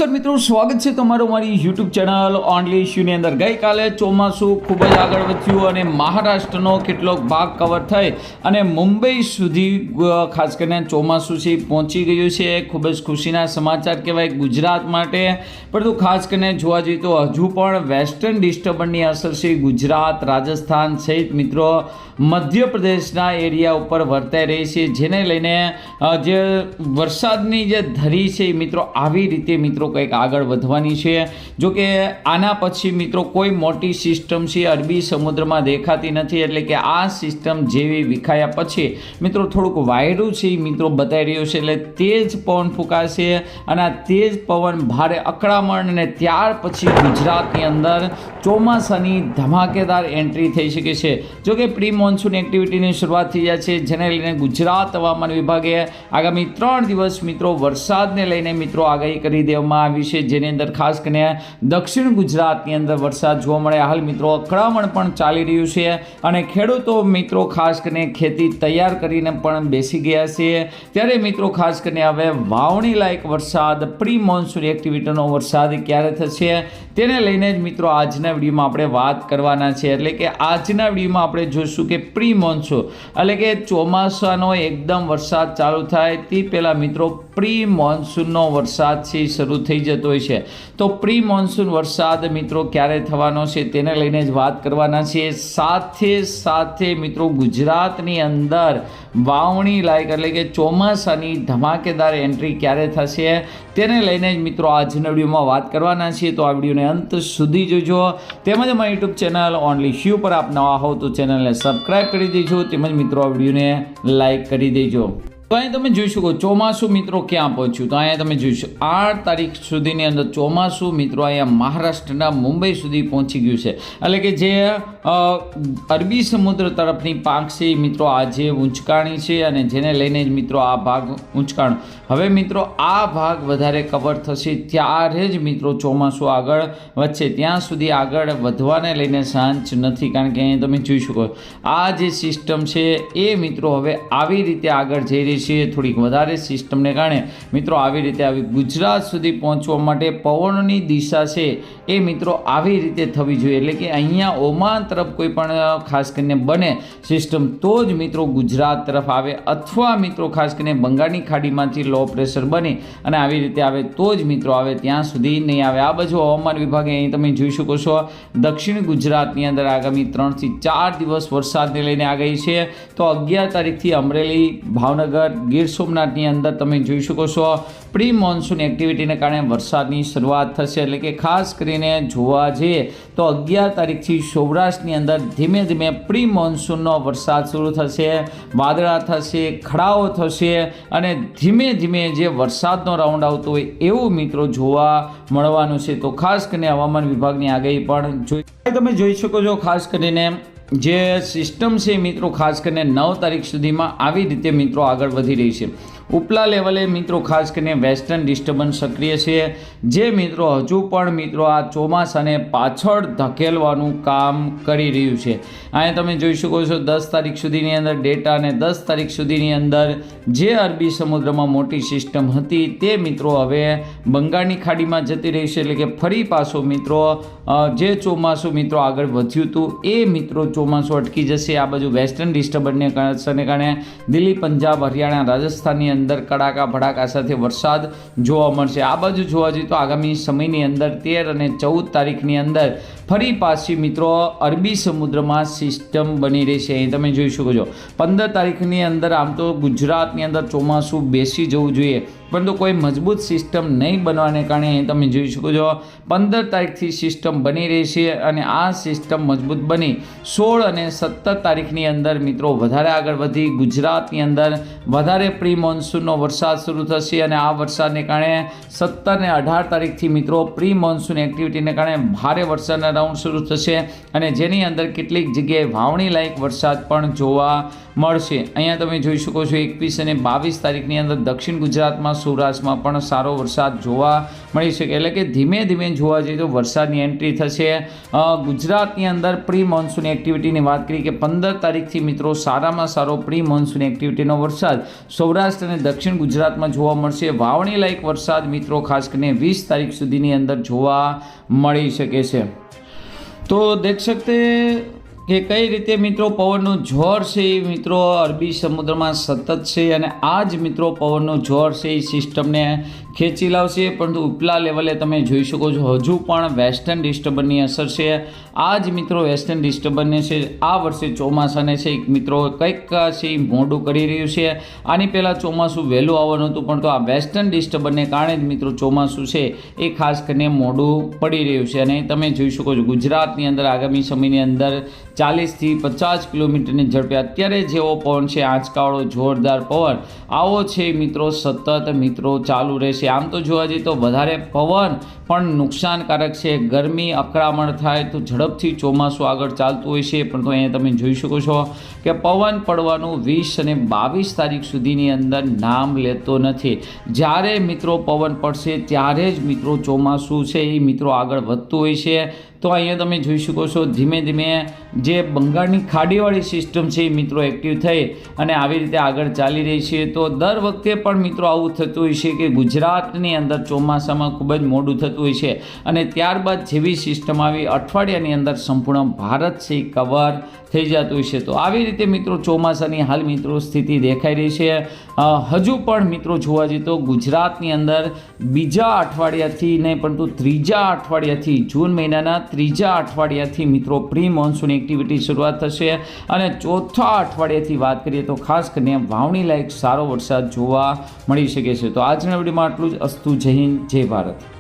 નમસ્કાર મિત્રો, સ્વાગત છે તમારું મારી યુટ્યુબ ચેનલ ઓનલી ઇશ્યુની અંદર। ગઈકાલે ચોમાસું ખૂબ જ આગળ વધ્યું અને મહારાષ્ટ્રનો કેટલોક ભાગ કવર થઈ અને મુંબઈ સુધી ખાસ કરીને ચોમાસું છે પહોંચી ગયું છે। ખૂબ જ ખુશીના સમાચાર કહેવાય ગુજરાત માટે, પરંતુ ખાસ કરીને જોવા જઈએ તો હજુ પણ વેસ્ટર્ન ડિસ્ટર્બન્સની અસર છે ગુજરાત, રાજસ્થાન સહિત મિત્રો મધ્યપ્રદેશના એરિયા ઉપર વર્તાઈ રહી છે, જેને લઈને જે વરસાદની જે ધરી છે મિત્રો આવી રીતે મિત્રો કંઈક આગળ વધવાની છે। જો કે આના પછી મિત્રો કોઈ મોટી સિસ્ટમ છે અરબી સમુદ્રમાં દેખાતી નથી, એટલે કે આ સિસ્ટમ જેવી વિખાયા પછી મિત્રો થોડુંક વાયરું છે મિત્રો બતાવી રહ્યું છે, એટલે તેજ પવન ફૂંકાશે અને આ તેજ પવન ભારે અકળામણ અને ત્યાર પછી ગુજરાતની અંદર ચોમાસાની ધમાકેદાર એન્ટ્રી થઈ શકે છે। જો કે પ્રી મોન્સૂન એક્ટિવિટીની શરૂઆત થઈ જાય છે, જેને લઈને ગુજરાત હવામાન વિભાગે આગામી 3 દિવસ મિત્રો વરસાદને લઈને મિત્રો આગાહી કરી દેવામાં આવી છે, જેની અંદર ખાસ કરીને દક્ષિણ ગુજરાતની અંદર વરસાદ જોવા મળે। હાલ મિત્રો અકળામણ પણ ચાલી રહ્યું છે અને ખેડૂતો મિત્રો ખાસ કરીને ખેતી તૈયાર કરીને પણ બેસી ગયા છે, ત્યારે મિત્રો ખાસ કરીને હવે વાવણી લાયક વરસાદ, પ્રી મોન્સૂન એક્ટિવિટીનો વરસાદ ક્યારે થશે તેને લઈને જ મિત્રો આજના વિડીયોમાં આપણે વાત કરવાના છે। એટલે કે આજના વિડીયોમાં આપણે જોઈશું કે પ્રી મોન્સૂન એટલે કે ચોમાસાનો એકદમ વરસાદ ચાલુ થાય તે પહેલાં મિત્રો પ્રી મોન્સૂનનો વરસાદ છે શરૂ થઈ જતો હોય છે, તો પ્રી મોન્સૂન વરસાદ મિત્રો ક્યારે થવાનો છે તેને લઈને જ વાત કરવાના છે। સાથે સાથે મિત્રો ગુજરાતની અંદર વાવણી લાયક એટલે કે ચોમાસાની ધમાકેદાર એન્ટ્રી ક્યારે થશે તેને લઈને જ મિત્રો આજના વિડીયોમાં વાત કરવાના છીએ, તો આ વિડીયોને અંત સુધી જોજો। તેમજ અમારી યુટ્યુબ ચેનલ ઓનલી શ્યુ પર આપ નવા હો તો ચેનલને સબસ્ક્રાઈબ કરી દેજો, તેમજ મિત્રો આ વિડીયોને લાઈક કરી દેજો। તો અહીં તમે જોઈ શકો ચોમાસું મિત્રો ક્યાં પહોંચ્યું, તો અહીંયા તમે જોઈશું 8 તારીખ સુધીની અંદર ચોમાસું મિત્રો અહીંયા મહારાષ્ટ્રના મુંબઈ સુધી પહોંચી ગયું છે, એટલે કે જે અરબી સમુદ્ર તરફની પાંખ છે મિત્રો આજે ઊંચકાણી છે અને જેને લઈને જ મિત્રો આ ભાગ ઊંચકાણ હવે મિત્રો આ ભાગ વધારે કવર થશે ત્યારે જ મિત્રો ચોમાસું આગળ વધશે, ત્યાં સુધી આગળ વધવાને લઈને શાંત નથી, કારણ કે અહીં તમે જોઈ શકો આ જે સિસ્ટમ છે એ મિત્રો હવે આવી રીતે આગળ જઈ રહી છે, થોડીક વધારે સિસ્ટમને કારણે મિત્રો આવી રીતે આવી ગુજરાત સુધી પહોંચવા માટે પવનની દિશા છે એ મિત્રો આવી રીતે થવી જોઈએ, એટલે કે અહીંયા ઓમાન તરફ કોઈ પણ ખાસ કરીને બને સિસ્ટમ તો જ મિત્રો ગુજરાત તરફ આવે, અથવા મિત્રો ખાસ કરીને બંગાળની ખાડીમાંથી લો પ્રેશર બની અને આવી રીતે આવે તો જ મિત્રો આવે, ત્યાં સુધી નહીં આવે। આ બાજુ હવામાન વિભાગે અહીં તમે જોઈ શકો છો દક્ષિણ ગુજરાતની અંદર આગામી 3 થી 4 દિવસ વરસાદને લઈને આગાહી છે, તો 11 તારીખથી અમરેલી, ભાવનગર, ગીર સોમનાથની અંદર તમે જોઈ શકો છો પ્રી મોન્સૂન એક્ટિવિટીને કારણે વરસાદની શરૂઆત થશે, એટલે કે ખાસ કરીને જોવા જઈએ તો 11 તારીખથી સૌરાષ્ટ્રની અંદર ધીમે ધીમે પ્રી મોન્સૂનનો વરસાદ શરૂ થશે, વાદળા થશે, ખડાઓ થશે અને ધીમે ધીમે જે વરસાદનો રાઉન્ડ આવતો હોય એવું મિત્રો જોવા મળવાનું છે, તો ખાસ કરીને હવામાન વિભાગની આગાહી પણ તમે જોઈ શકો છો। ખાસ કરીને જે સિસ્ટમ છે મિત્રો ખાસ કરીને 9 તારીખ સુધીમાં આવી રીતે મિત્રો આગળ વધી રહી છે। ઉપલા લેવલે મિત્રો ખાસ કરીને વેસ્ટર્ન ડિસ્ટર્બન્સ સક્રિય છે, જે મિત્રો હજુ પણ મિત્રો આ ચોમાસાને પાછળ ધકેલવાનું કામ કરી રહ્યું છે। અહીંયા તમે જોઈ શકો છો 10 તારીખ સુધીની અંદર ડેટા અને 10 તારીખ સુધીની અંદર જે અરબી સમુદ્રમાં મોટી સિસ્ટમ હતી તે મિત્રો હવે બંગાળની ખાડીમાં જતી રહી છે, એટલે કે ફરી પાછો મિત્રો જે ચોમાસું મિત્રો આગળ વધ્યું હતું એ મિત્રો ચોમાસું અટકી જશે। આ બાજુ વેસ્ટર્ન ડિસ્ટર્બન્સને કારણે દિલ્હી, પંજાબ, હરિયાણા, રાજસ્થાનની અંદર કડાકા ભડાકા સાથે વરસાદ જોવા મળશે। આ બાજુ જોવા જઈએ તો આગામી સમયની અંદર 13 અને 14 તારીખની અંદર ફરી પાછી મિત્રો અરબી સમુદ્રમાં સિસ્ટમ બની રહી છે। અહીં તમે જોઈ શકો છો 15 તારીખની અંદર આમ તો ગુજરાતની અંદર ચોમાસું બેસી જવું જોઈએ, પરંતુ કોઈ મજબૂત સિસ્ટમ નહીં બનવાને કારણે અહીં તમે જોઈ શકો છો 15 તારીખથી સિસ્ટમ બની રહી છે અને આ સિસ્ટમ મજબૂત બની 16 અને 17 તારીખની અંદર મિત્રો વધારે આગળ વધી ગુજરાતની અંદર વધારે પ્રી મોન્સૂનનો વરસાદ શરૂ થશે અને આ વરસાદને કારણે 17 અને 18 તારીખથી મિત્રો પ્રી મોન્સૂન એક્ટિવિટીને કારણે ભારે વરસાદના રાઉન્ડ શરૂ થશે અને જેની અંદર કેટલીક જગ્યાએ વાવણી લાયક વરસાદ પણ જોવા મળશે। અહીંયા તમે જોઈ શકો છો 21 અને 22 તારીખની અંદર દક્ષિણ ગુજરાતમાં સૌરાષ્ટ્રમાં પણ સારો વરસાદ જોવા મળી શકે, એટલે કે ધીમે ધીમે જોવા જઈએ તો વરસાદની એન્ટ્રી થશે ગુજરાતની અંદર। પ્રી મોન્સૂન એક્ટિવિટીની વાત કરીએ કે 15 તારીખથી મિત્રો સારામાં સારો પ્રી મોન્સૂન એક્ટિવિટીનો વરસાદ સૌરાષ્ટ્ર અને દક્ષિણ ગુજરાતમાં જોવા મળશે। વાવણી લાયક વરસાદ મિત્રો ખાસ કરીને 20 તારીખ સુધીની અંદર જોવા મળી શકે છે। તો દેખ શકતે કે કઈ રીતે મિત્રો પવનનું જોર છે એ મિત્રો અરબી સમુદ્રમાં સતત છે અને આ જ મિત્રો પવનનું જોર છે એ સિસ્ટમને ખેંચી લાવશે, પરંતુ ઉપલા લેવલે તમે જોઈ શકો છો હજુ પણ વેસ્ટર્ન ડિસ્ટર્બન્સની અસર છે। આ જ મિત્રો વેસ્ટર્ન ડિસ્ટર્બન્સ છે આ વર્ષે ચોમાસાને છે મિત્રો કંઈક છે એ મોડું કરી રહ્યું છે। આની પહેલાં ચોમાસું વહેલું આવવાનું હતું, પણ તો આ વેસ્ટર્ન ડિસ્ટર્બન્સને કારણે જ મિત્રો ચોમાસું છે એ ખાસ કરીને મોડું પડી રહ્યું છે। અને તમે જોઈ શકો છો ગુજરાતની અંદર આગામી સમયની અંદર 40થી 50 કિલોમીટરની ઝડપે અત્યારે જેવો પવન છે આંચકાવાળો જોરદાર પવન આવો છે મિત્રો સતત મિત્રો ચાલુ રહેશે। આમ તો જોવા જઈએ તો વધારે પવન પણ નુકસાનકારક છે, ગરમી અકળામણ થાય તો ઝડપથી ચોમાસું આગળ ચાલતું હોય છે, પણ તો અહીંયા તમે જોઈ શકો છો કે પવન પડવાનું 20 અને 22 તારીખ સુધીની અંદર નામ લેતો નથી। જ્યારે મિત્રો પવન પડશે ત્યારે જ મિત્રો ચોમાસું છે એ મિત્રો આગળ વધતું હોય છે। તો અહીંયા તમે જોઈ શકો છો ધીમે ધીમે જે બંગાળની ખાડીવાળી સિસ્ટમ છે એ મિત્રો એક્ટિવ થઈ અને આવી રીતે આગળ ચાલી રહી છે। તો દર વખતે પણ મિત્રો આવું થતું હોય છે કે ગુજરાતની અંદર ચોમાસામાં ખૂબ જ મોડું થતું હોય છે અને ત્યારબાદ જેવી સિસ્ટમ આવી અઠવાડિયાની અંદર સંપૂર્ણ ભારત છે એ કવર થઈ જતું હોય છે। તો આવી રીતે મિત્રો ચોમાસાની હાલ મિત્રો સ્થિતિ દેખાઈ રહી છે। હજુ પણ મિત્રો જોવા જઈએ તો ગુજરાતની અંદર બીજા અઠવાડિયાથી નહીં પરંતુ ત્રીજા અઠવાડિયાથી જૂન મહિનાના ત્રીજા અઠવાડિયાથી મિત્રો પ્રી મોન્સૂન એક્ટિવિટી શરૂઆત થશે અને ચોથા અઠવાડિયાથી વાત કરીએ તો ખાસ કરીને વાવણી લાયક સારો વરસાદ જોવા મળી શકે છે। તો આજના વિડીયોમાં આટલું જ। અસ્તુ, જય હિન્દ, જય ભારત।